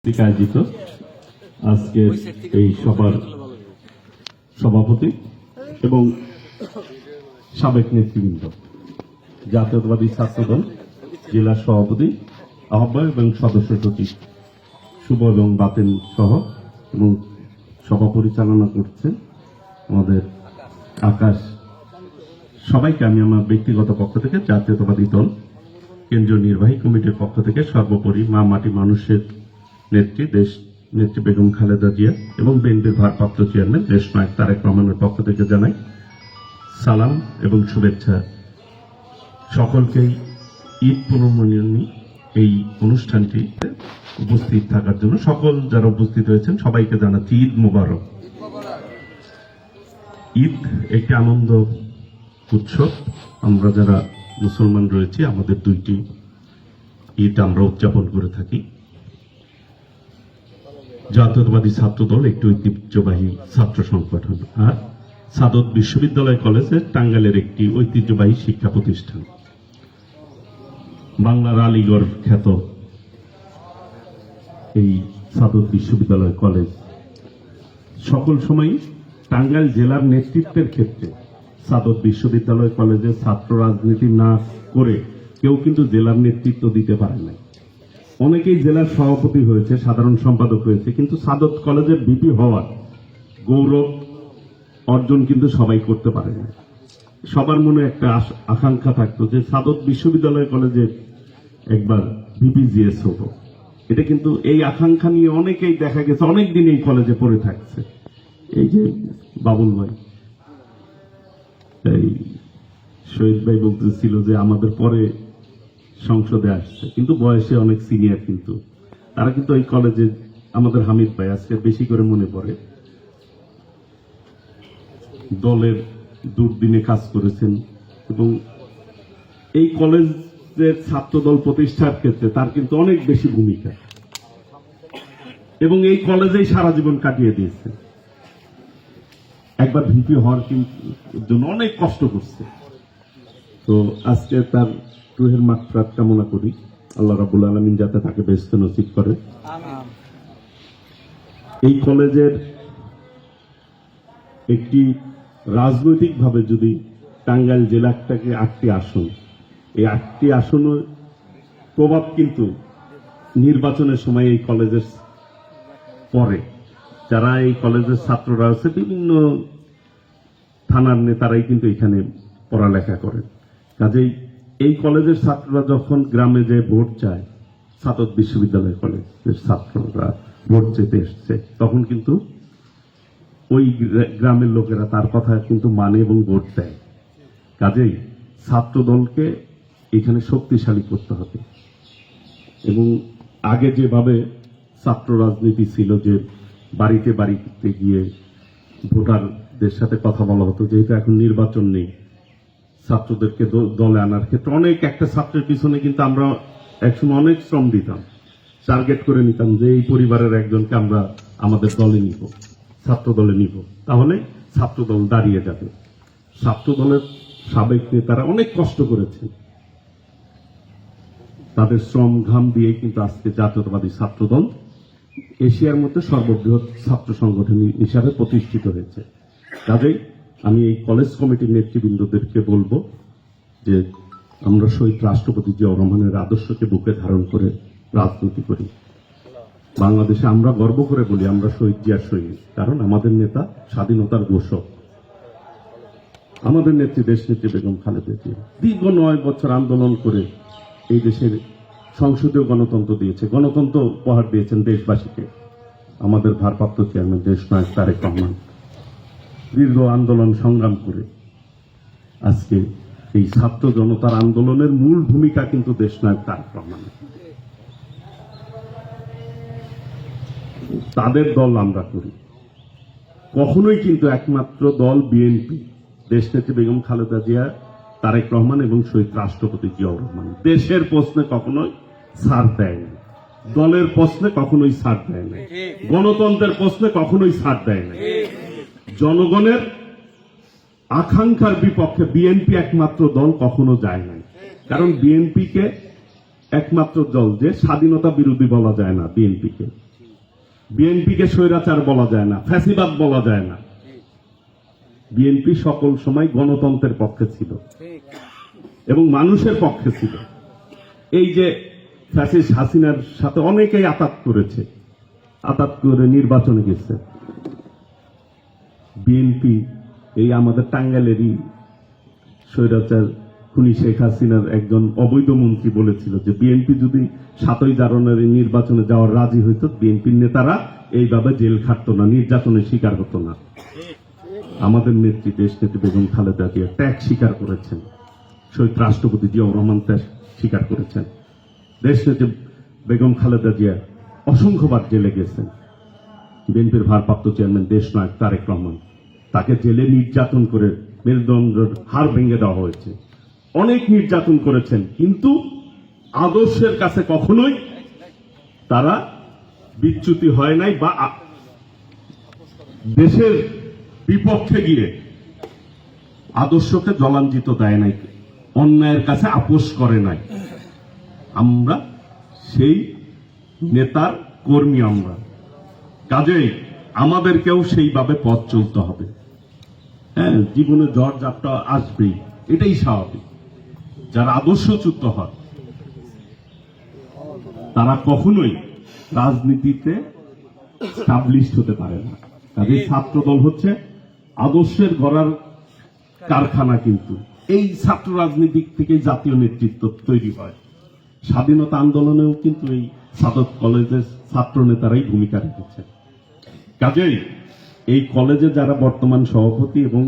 আয়োজিত আজকের এই সভার সভাপতি এবং সাবেক নেতৃবৃন্দ, জাতীয়তাবাদী ছাত্রদল জেলা সভাপতি, আহ্বায়ক এবং সদস্য সচিব শুভ এবং বাতেন সহ, এবং সভা পরিচালনা করছেন আমাদের আকাশ, সবাইকে আমি আমার ব্যক্তিগত পক্ষ থেকে, জাতীয়তাবাদী দল কেন্দ্রীয় নির্বাহী কমিটির পক্ষ থেকে, সর্বোপরি মা মাটি মানুষের নেত্রী দেশ নেত্রী বেগম খালেদা জিয়া এবং বিএনপির ভারপ্রাপ্ত চেয়ারম্যান দেশ নায়ক তারেক রহমানের পক্ষ থেকে জানাই সালাম এবং শুভেচ্ছা। সকলকেই ঈদ পুনর্মিলনী এই অনুষ্ঠানটি উপস্থিত থাকার জন্য সকল যারা উপস্থিত হয়েছেন সবাইকে জানাচ্ছি ঈদ মোবারক। ঈদ একটি আনন্দ উৎসব। আমরা যারা মুসলমান রয়েছি আমাদের দুইটি ঈদ আমরা উদযাপন করে থাকি। জাতীয়তাবাদী ছাত্রদল একটি ঐতিহ্যবাহী ছাত্র সংগঠন, আর সাদত বিশ্ববিদ্যালয় কলেজের টাঙ্গাইলের একটি ঐতিহ্যবাহী শিক্ষা প্রতিষ্ঠান। বাংলার আলিগড় খ্যাত এই সাদত বিশ্ববিদ্যালয় কলেজ সকল সময় টাঙ্গাইল জেলার নেতৃত্বের ক্ষেত্রে সাদত বিশ্ববিদ্যালয় কলেজের ছাত্র রাজনীতি না করে কেউ কিন্তু জেলার নেতৃত্ব দিতে পারে না। অনেকেই জেলার সভাপতি হয়েছে, সাধারণ সম্পাদক হয়েছে, কিন্তু সাদত কলেজের ভিপি হওয়ার গৌরব অর্জন কিন্তু সবাই করতে পারে না। সবার মনে একটা আকাঙ্ক্ষা থাকতো যে সাদত বিশ্ববিদ্যালয় কলেজে একবার ভিপিজিএস হতো। এটা কিন্তু এই আকাঙ্ক্ষা নিয়ে অনেকেই দেখা গেছে অনেকদিন এই কলেজে পড়ে থাকছে। এই যে বাবুল ভাই, এই শহীদ ভাই বলতেছিল যে আমাদের পরে সংসদে আসছে, কিন্তু বয়সে অনেক সিনিয়র, কিন্তু তারা কিন্তু এই কলেজে, আমাদের হামিদ ভাই আজকে বেশি করে মনে পড়ে, দলের দুর্দিনে কাজ করেছেন এবং এই কলেজের ছাত্রদল প্রতিষ্ঠার ক্ষেত্রে তার কিন্তু অনেক বেশি ভূমিকা, এবং এই কলেজেই সারা জীবন কাটিয়ে দিয়েছে। একবার ভিপি হওয়ার জন্য অনেক কষ্ট করছে। তো আজকে তার রুহের মাগফিরাত কামনা করি, আল্লাহ রাব্বুল আলামিন যাতে তাকে বেহেশত নসিব করে। এই কলেজের একটি রাজনৈতিকভাবে যদি টাঙ্গাইল জেলাটাকে 8টি আসন, এই 8টি আসনের প্রভাব কিন্তু নির্বাচনের সময় এই কলেজের পরে যারা এই কলেজের ছাত্ররা আছে, বিভিন্ন থানার নেতারাই কিন্তু এখানে পড়ালেখা করেন। কাজেই এই কলেজের ছাত্ররা যখন গ্রামে যে ভোট চায়, সাদত বিশ্ববিদ্যালয় কলেজের ছাত্ররা ভোট চেতে এসছে, তখন কিন্তু ওই গ্রামের লোকেরা তার কথা কিন্তু মানে এবং ভোট দেয়। কাজেই ছাত্রদলকে এখানে শক্তিশালী করতে হবে। এবং আগে যেভাবে ছাত্র রাজনীতি ছিল, যে বাড়িতে বাড়িতে গিয়ে ভোটারদের সাথে কথা বলা হতো, যেহেতু এখন নির্বাচন নেই, ছাত্রদেরকে দলে আনার ক্ষেত্রে অনেক, একটা ছাত্রের পিছনে কিন্তু আমরা একসময় অনেক শ্রম দিতাম, টার্গেট করে নিতাম যে এই পরিবারের একজনকে আমরা আমাদের দলে নিব, ছাত্র দলে নিব, তাহলে ছাত্রদল দাঁড়িয়ে যাবে। ছাত্রদলের সাবেক নেতারা অনেক কষ্ট করেছেন, তাদের শ্রম ঘাম দিয়ে কিন্তু আজকে জাতীয়তাবাদী ছাত্রদল এশিয়ার মধ্যে সর্ববৃহৎ ছাত্র সংগঠন হিসাবে প্রতিষ্ঠিত হয়েছে। কাজেই আমি এই কলেজ কমিটির নেতৃবৃন্দদেরকে বলবো যে আমরা শহীদ রাষ্ট্রপতি জিয়াউর রহমানের আদর্শকে বুকে ধারণ করে রাজনীতি করি। বাংলাদেশে আমরা গর্ব করে বলি আমরা শহীদ জিয়ার সৈনিক, কারণ আমাদের নেতা স্বাধীনতার ঘোষক, আমাদের নেত্রী দেশ নেত্রী বেগম খালেদা জিয়া দীর্ঘ 9 বছর আন্দোলন করে এই দেশের সংসদীয় গণতন্ত্র দিয়েছে, গণতন্ত্র উপহার দিয়েছেন দেশবাসীকে। আমাদের ভারপ্রাপ্ত চেয়ারম্যান দেশ নায়ক তারেক রহমান দীর্ঘ আন্দোলন সংগ্রাম করে আজকে এই ছাত্র জনতার আন্দোলনের মূল ভূমিকা কিন্তু দেশ নায়ক তারেক রহমান। তাদের দল আমরা করি, কখনোই কিন্তু একমাত্র দল বিএনপি, দেশনেত্রী বেগম খালেদা জিয়া, তারেক রহমান এবং শহীদ রাষ্ট্রপতি জিয়াউর রহমান দেশের প্রশ্নে কখনোই ছাড় দেয় না, দলের প্রশ্নে কখনোই ছাড় দেয় না, গণতন্ত্রের প্রশ্নে কখনোই ছাড় দেয় না। জনগণের আকাঙ্ক্ষার বিপক্ষে বিএনপি একমাত্র দল কখনো যায় না, কারণ বিএনপিকে একমাত্র দল যে স্বাধীনতা বিরোধী বলা যায় না বিএনপিকে। বিএনপিকে স্বৈরাচার বলা যায় না, ফ্যাসিবাদ বলা যায় না। বিএনপি সকল সময় গণতন্ত্রের পক্ষে ছিল এবং মানুষের পক্ষে ছিল। এই যে ফ্যাসিস্ট হাসিনার সাথে অনেকেই আতাত করেছে, আতাত করে নির্বাচনে গেছে। বিএনপি এই আমাদের টাঙ্গাইলেরই স্বৈরাচার খুনি শেখ হাসিনার একজন অবৈধ মন্ত্রী বলেছিল যে বিএনপি যদি 7ই জানুয়ারি নির্বাচনে যাওয়ার রাজি হইতো, বিএনপির নেতারা এইভাবে জেল খাটতো না, নির্যাতনের শিকার হতো না। আমাদের নেত্রী দেশনেত্রী বেগম খালেদা জিয়া ত্যাগ স্বীকার করেছেন, শহীদ রাষ্ট্রপতি জিয়াউর রহমান ত্যাগ স্বীকার করেছেন। দেশনেত্রী বেগম খালেদা জিয়া অসংখ্যবার জেলে গেছেন। বিএনপির ভারপ্রাপ্ত চেয়ারম্যান দেশনায়ক তারেক রহমান, তাকে জেলে নির্যাতন করে মেরুদণ্ডের হাড় ভেঙে দেওয়া হয়েছে। অনেক নির্যাতন করেছেন, কিন্তু আদর্শের কাছে কখনোই তারা বিচ্যুতি হয় নাই বা দেশের বিপক্ষে গিয়ে আদর্শকে জলাঞ্জিত দেয় নাই, অন্যায়ের কাছে আপোষ করে নাই। আমরা সেই নেতার কর্মী, আমরা কাজেই আমাদেরকেও সেইভাবে পথ চলতে হবে। হ্যাঁ, জীবনে ঝড় ঝাপটা আসবেই, এটাই স্বাভাবিক। যারা আদর্শচ্যুত হয় তারা কখনোই রাজনীতিতে স্টাবলিশড হতে পারে না। কাজেই ছাত্রদল হচ্ছে আদর্শের গড়ার কারখানা, কিন্তু এই ছাত্র রাজনীতি থেকে জাতীয় নেতৃত্ব তৈরি হয়। স্বাধীনতা আন্দোলনেও কিন্তু এই সাদত কলেজের ছাত্র নেতারাই ভূমিকা রেখেছে। কাজেই এই কলেজে যারা বর্তমান সভাপতি এবং